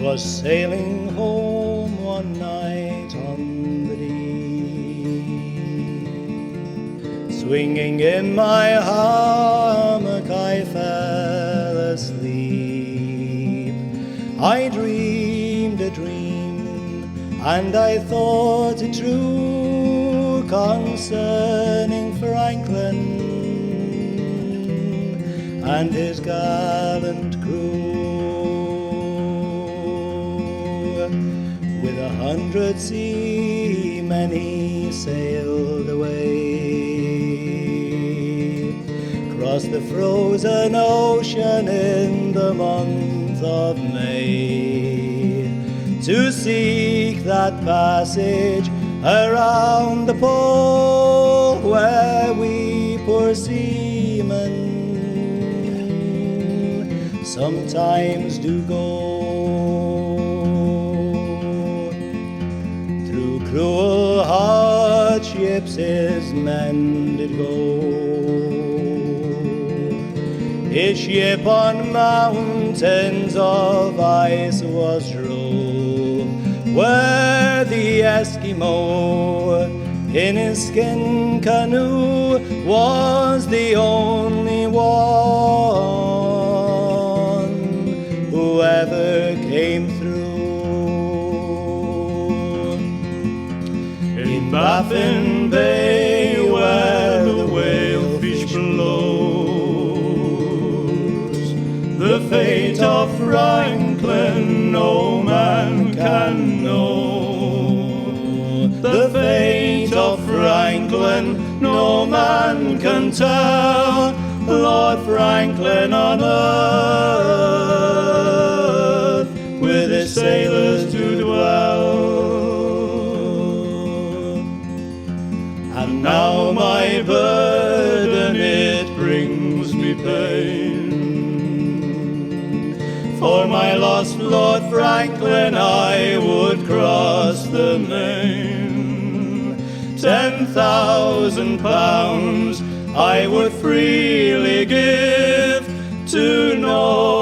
'Twas sailing home one night on the Dee. Swinging in my hammock I fell asleep. I dreamed a dream, and I thought it true, concerning Franklin and his gallant crew. With 100 seamen he sailed away, across the frozen ocean in the month of May, to seek that passage around the pole where we poor seamen sometimes do go. Through cruel hardships his men did go. His ship on mountains of ice was drove, where the Eskimo in his skin canoe was the only one who ever came through. In Baffin Bay, where the whale fish blows, the fate of Franklin no man can know. The fate of Franklin no man can tell. Lord Franklin on earth with his sailors to dwell. And now my burden, it brings me pain. For my lost Lord Franklin I would cross the main. 10,000 pounds I would freely give to know